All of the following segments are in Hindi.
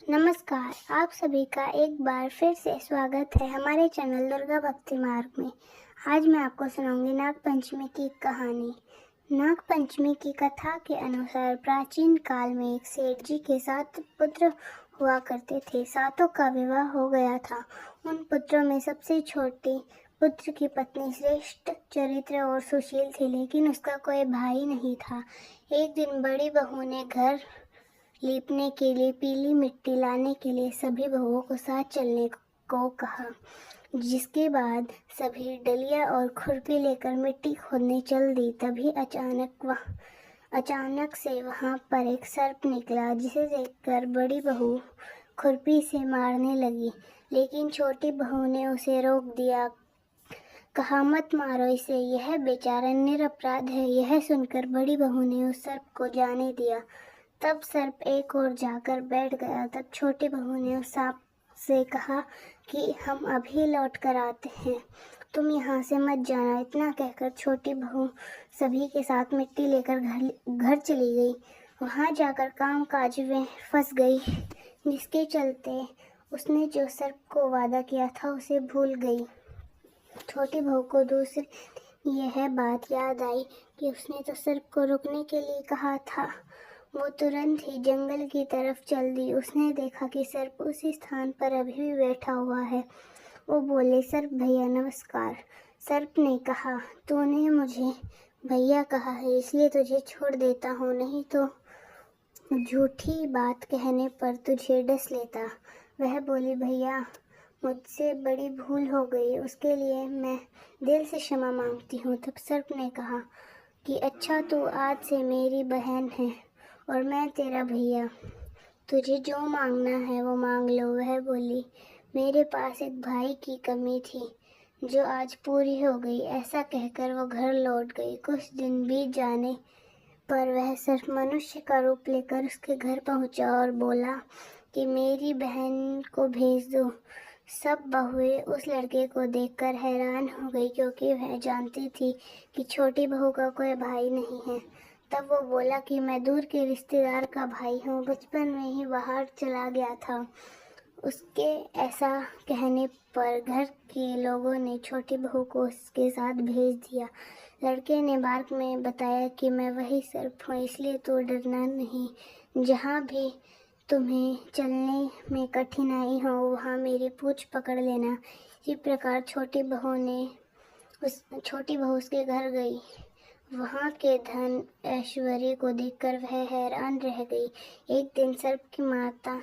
नमस्कार, आप सभी का एक बार फिर से स्वागत है हमारे चैनल दुर्गा भक्ति मार्ग में। आज मैं आपको सुनाऊंगी नाग पंचमी की कहानी। नाग पंचमी की कथा के अनुसार प्राचीन काल में एक सेठ जी के 7 पुत्र हुआ करते थे। सातों का विवाह हो गया था। उन पुत्रों में सबसे छोटे पुत्र की पत्नी श्रेष्ठ चरित्र और सुशील थी, लेकिन उसका कोई भाई नहीं था। एक दिन बड़ी बहू ने घर लीपने के लिए पीली मिट्टी लाने के लिए सभी बहुओं को साथ चलने को कहा, जिसके बाद सभी डलिया और खुरपी लेकर मिट्टी खोदने चल दी। तभी अचानक से वहां पर एक सर्प निकला, जिसे देखकर बड़ी बहू खुरपी से मारने लगी, लेकिन छोटी बहू ने उसे रोक दिया। कहा, मत मारो इसे, यह बेचारा निरपराध है। यह सुनकर बड़ी बहू ने उस सर्प को जाने दिया। तब सर्प एक ओर जाकर बैठ गया। तब छोटी बहू ने उस सांप से कहा कि हम अभी लौट कर आते हैं, तुम यहाँ से मत जाना। इतना कहकर छोटी बहू सभी के साथ मिट्टी लेकर घर चली गई। वहाँ जाकर काम काज में फंस गई, जिसके चलते उसने जो सर्प को वादा किया था उसे भूल गई। छोटी बहू को दूसरी यह बात याद आई कि उसने तो सर्प को रुकने के लिए कहा था। वो तुरंत ही जंगल की तरफ चल दी। उसने देखा कि सर्प उसी स्थान पर अभी भी बैठा हुआ है। वो बोले, सर्प भैया नमस्कार। सर्प ने कहा, तूने मुझे भैया कहा है इसलिए तुझे छोड़ देता हूँ, नहीं तो झूठी बात कहने पर तुझे डस लेता। वह बोली, भैया मुझसे बड़ी भूल हो गई, उसके लिए मैं दिल से क्षमा मांगती हूँ। तब सर्प ने कहा कि अच्छा, तू आज से मेरी बहन है और मैं तेरा भैया, तुझे जो मांगना है वो मांग लो। वह बोली, मेरे पास एक भाई की कमी थी जो आज पूरी हो गई। ऐसा कहकर वो घर लौट गई। कुछ दिन बीत जाने पर वह सर्प मनुष्य का रूप लेकर उसके घर पहुंचा और बोला कि मेरी बहन को भेज दो। सब बहुएं उस लड़के को देखकर हैरान हो गई, क्योंकि वह जानती थी कि छोटी बहू का कोई भाई नहीं है। तब वो बोला कि मैं दूर के रिश्तेदार का भाई हूँ, बचपन में ही बाहर चला गया था। उसके ऐसा कहने पर घर के लोगों ने छोटी बहू को उसके साथ भेज दिया। लड़के ने बाद में बताया कि मैं वही सर्प हूँ, इसलिए तो डरना नहीं। जहाँ भी तुम्हें चलने में कठिनाई हो वहाँ मेरी पूंछ पकड़ लेना। इसी प्रकार छोटी बहू उसके घर गई। वहाँ के धन ऐश्वर्य को देखकर वह हैरान रह गई। एक दिन सर्प की माता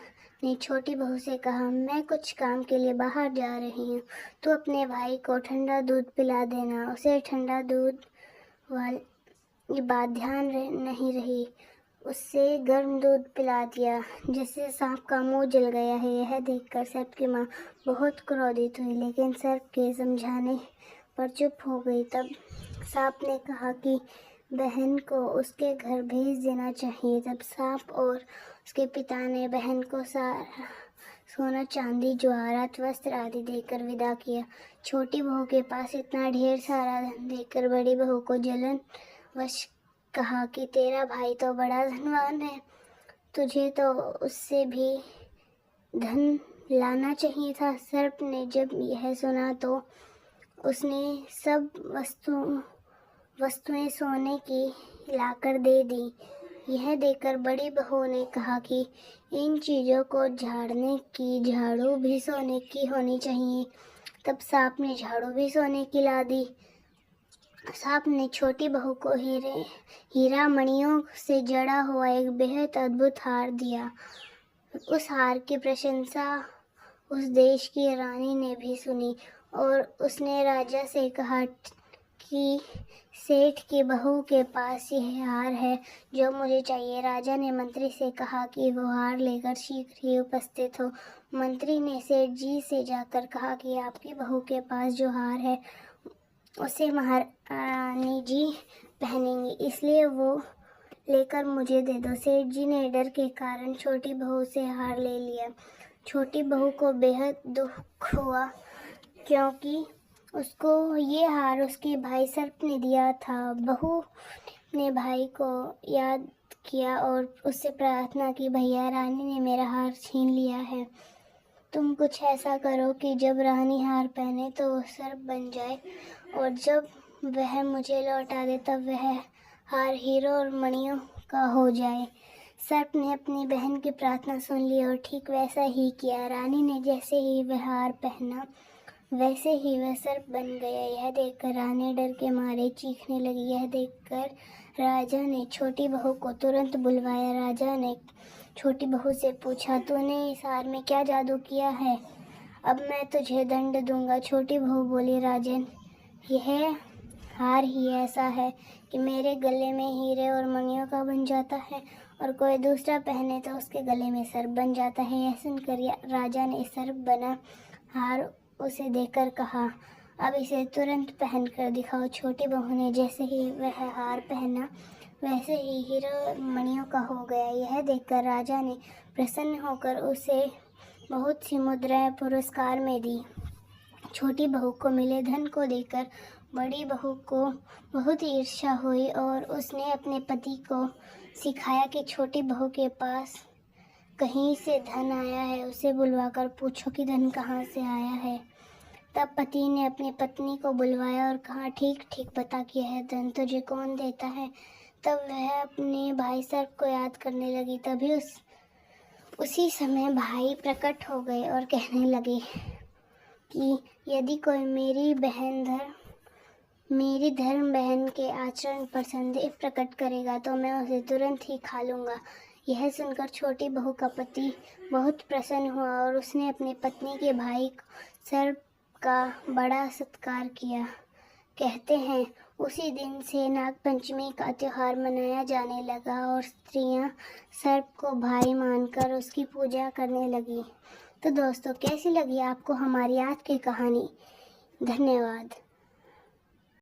ने छोटी बहू से कहा, मैं कुछ काम के लिए बाहर जा रही हूँ, तो अपने भाई को ठंडा दूध पिला देना। उसे ठंडा दूध वाली बात ध्यान नहीं रही, उससे गर्म दूध पिला दिया, जिससे सांप का मुंह जल गया है। यह देखकर सर्प की माँ बहुत क्रोधित हुई, लेकिन सर्प के समझाने पर चुप हो गई। तब सांप ने कहा कि बहन को उसके घर भेज देना चाहिए। तब सांप और उसके पिता ने बहन को सारा सोना चांदी जवाहरात वस्त्र आदि देकर विदा किया। छोटी बहू के पास इतना ढेर सारा धन देखकर बड़ी बहू को जलन वश कहा कि तेरा भाई तो बड़ा धनवान है, तुझे तो उससे भी धन लाना चाहिए था। सर्प ने जब यह सुना तो उसने सब वस्तुएं सोने की लाकर दे दी। यह देखकर बड़ी बहू ने कहा कि इन चीज़ों को झाड़ने की झाड़ू भी सोने की होनी चाहिए। तब सांप ने झाड़ू भी सोने की ला दी। सांप ने छोटी बहू को हीरा मणियों से जड़ा हुआ एक बेहद अद्भुत हार दिया। उस हार की प्रशंसा उस देश की रानी ने भी सुनी और उसने राजा से कहा कि सेठ की बहू के पास यह हार है जो मुझे चाहिए। राजा ने मंत्री से कहा कि वो हार लेकर शीघ्र ही उपस्थित हो। मंत्री ने सेठ जी से जाकर कहा कि आपकी बहू के पास जो हार है उसे महारानी जी पहनेंगी, इसलिए वो लेकर मुझे दे दो। सेठ जी ने डर के कारण छोटी बहू से हार ले लिया। छोटी बहू को बेहद दुख हुआ, क्योंकि उसको ये हार उसके भाई सर्प ने दिया था। बहू ने भाई को याद किया और उससे प्रार्थना की, भैया रानी ने मेरा हार छीन लिया है। तुम कुछ ऐसा करो कि जब रानी हार पहने तो वो सर्प बन जाए, और जब वह मुझे लौटा दे तब वह हार हीरो और मणियों का हो जाए। सर्प ने अपनी बहन की प्रार्थना सुन ली और ठीक वैसा ही किया। रानी ने जैसे ही वह हार पहना वैसे ही वह सर्प बन गया। यह देखकर रानी डर के मारे चीखने लगी। यह देखकर राजा ने छोटी बहू को तुरंत बुलवाया। राजा ने छोटी बहू से पूछा, तूने इस हार में क्या जादू किया है? अब मैं तुझे दंड दूंगा। छोटी बहू बोली, राजन, यह हार ही ऐसा है कि मेरे गले में हीरे और मणियों का बन जाता है और कोई दूसरा पहने तो उसके गले में सर्प बन जाता है। यह सुनकर राजा ने सर्प बना हार उसे देकर कहा, अब इसे तुरंत पहन कर दिखाओ। छोटी बहू ने जैसे ही वह हार पहना वैसे ही हीरो मणियों का हो गया। यह देखकर राजा ने प्रसन्न होकर उसे बहुत सी मुद्राएं पुरस्कार में दी। छोटी बहू को मिले धन को देखकर बड़ी बहू को बहुत ईर्ष्या हुई और उसने अपने पति को सिखाया कि छोटी बहू के पास कहीं से धन आया है, उसे बुलवाकर पूछो कि धन कहाँ से आया है। तब पति ने अपनी पत्नी को बुलवाया और कहा, ठीक ठीक बता कि यह धन तुझे कौन देता है। तब वह अपने भाई सर्प को याद करने लगी। तभी उसी समय भाई प्रकट हो गए और कहने लगे कि यदि कोई मेरी धर्म बहन के आचरण पर संदेह प्रकट करेगा तो मैं उसे तुरंत ही खा लूँगा। यह सुनकर छोटी बहू का पति बहुत प्रसन्न हुआ और उसने अपनी पत्नी के भाई सर्प का बड़ा सत्कार किया। कहते हैं उसी दिन से नागपंचमी का त्योहार मनाया जाने लगा और स्त्रियां सर्प को भाई मानकर उसकी पूजा करने लगी। तो दोस्तों, कैसी लगी आपको हमारी आज की कहानी? धन्यवाद।